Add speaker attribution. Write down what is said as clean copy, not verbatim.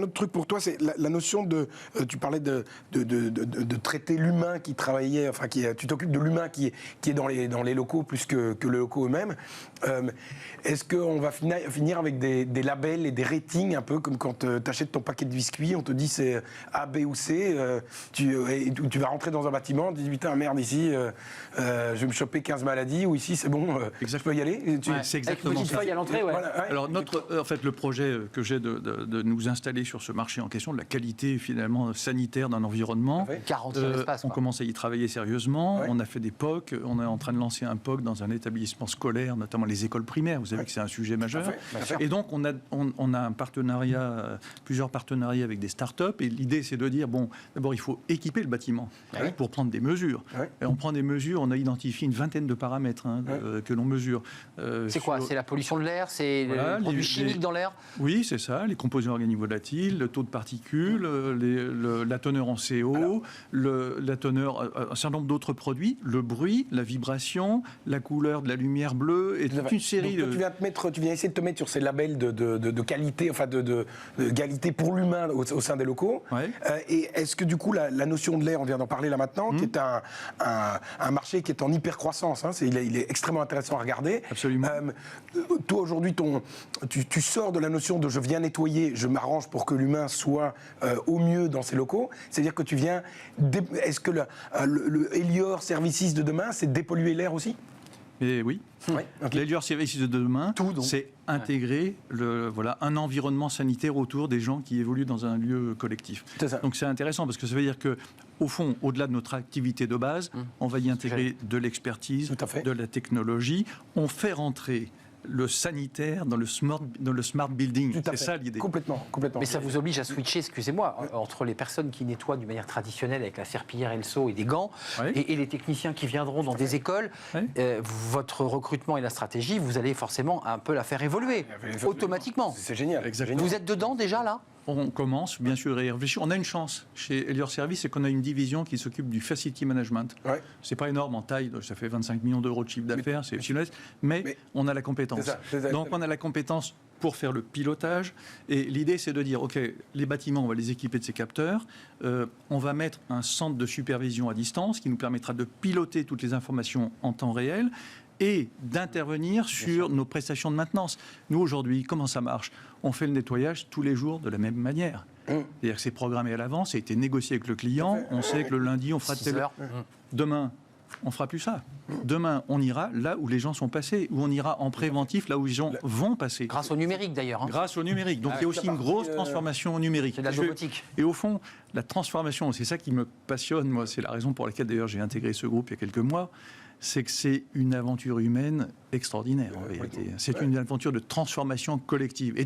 Speaker 1: un autre truc pour toi, c'est la notion de... tu parlais de traiter l'humain qui travaillait, enfin, tu t'occupes de l'humain qui est dans les locaux plus que les locaux eux-mêmes. Est-ce qu'on va finir avec des labels et des ratings, un peu comme quand tu achètes ton paquet de biscuits, on te dit c'est A, B ou C, tu vas rentrer dans un bâtiment, tu te dis putain merde ici, je vais me choper 15 maladies, ou ici c'est bon, je peux y aller.
Speaker 2: C'est exactement ça.
Speaker 3: Petite feuille à l'entrée, ouais.
Speaker 1: Voilà, ouais.
Speaker 2: Alors en fait, le projet que j'ai de nous installer sur ce marché en question, de la qualité finalement sanitaire d'un environnement,
Speaker 3: garantir l'espace.
Speaker 2: on commence à y travailler sérieusement.
Speaker 1: Ouais.
Speaker 2: On a fait des POC, on est en train de lancer un POC dans un établissement scolaire, notamment les écoles primaires. Vous savez que c'est un sujet majeur. Et donc on a un partenariat, plusieurs partenariats avec des startups. Et l'idée c'est de dire bon, d'abord il faut équiper le bâtiment pour prendre des mesures. Et on prend des mesures, on a identifié une vingtaine de paramètres que l'on mesure.
Speaker 3: C'est quoi? C'est la pollution de l'air? C'est les produits chimiques dans l'air?
Speaker 2: Oui, c'est ça, les composants organiques volatiles, le taux de particules, la teneur en CO, la teneur, un certain nombre d'autres produits, le bruit, la vibration, la couleur de la lumière bleue, et toute une série
Speaker 1: de... Tu viens essayer de te mettre sur ces labels de qualité, enfin de qualité pour l'humain au sein des locaux. Et est-ce que du coup, la notion de l'air, on vient d'en parler là maintenant, qui est un marché qui est en hyper-croissance, hein, il est extrêmement intéressant à regarder.
Speaker 2: Absolument.
Speaker 1: Toi, aujourd'hui, tu sors de la notion de je viens nettoyer, je m'arrange pour que l'humain soit au mieux dans ses locaux. C'est-à-dire que tu viens... Est-ce que le Elior Services de demain, c'est dépolluer l'air aussi?
Speaker 2: Et oui. L'Elior Services de demain, c'est intégrer un environnement sanitaire autour des gens qui évoluent dans un lieu collectif. Donc c'est intéressant parce que ça veut dire que, au fond, au-delà de notre activité de base, on va y intégrer de l'expertise, de la technologie. On fait rentrer le sanitaire dans le smart building. C'est ça l'idée.
Speaker 1: Complètement.
Speaker 3: Mais ça vous oblige à switcher, excusez-moi, entre les personnes qui nettoient d'une manière traditionnelle avec la serpillière et le seau et des gants, et les techniciens qui viendront dans des écoles. Votre recrutement et la stratégie, vous allez forcément un peu la faire évoluer, automatiquement.
Speaker 1: C'est génial.
Speaker 2: Exactement.
Speaker 3: Vous êtes dedans déjà, là?
Speaker 2: On commence, bien sûr, à y réfléchir. On a une chance chez Elior Service, c'est qu'on a une division qui s'occupe du facility management. C'est pas énorme en taille, ça fait 25 millions d'euros de chiffre d'affaires, c'est chinois, mais on a la compétence. Donc on a la compétence pour faire le pilotage. Et l'idée, c'est de dire, OK, les bâtiments, on va les équiper de ces capteurs. On va mettre un centre de supervision à distance qui nous permettra de piloter toutes les informations en temps réel et d'intervenir sur nos prestations de maintenance. Nous, aujourd'hui, comment ça marche? On fait le nettoyage tous les jours de la même manière. C'est-à-dire que c'est programmé à l'avance, ça a été négocié avec le client, on sait que le lundi, on fera telle heure. Demain, on ne fera plus ça. Demain, on ira là où les gens sont passés, où on ira en préventif, là où les gens vont passer.
Speaker 3: Grâce au numérique, d'ailleurs.
Speaker 2: Grâce au numérique. Donc il y a aussi une grosse transformation numérique.
Speaker 3: C'est de la domotique.
Speaker 2: Et au fond, la transformation, c'est ça qui me passionne, moi, c'est la raison pour laquelle, d'ailleurs, j'ai intégré ce groupe il y a quelques mois, c'est que c'est une aventure humaine extraordinaire, en vérité. C'est une aventure de transformation collective. Et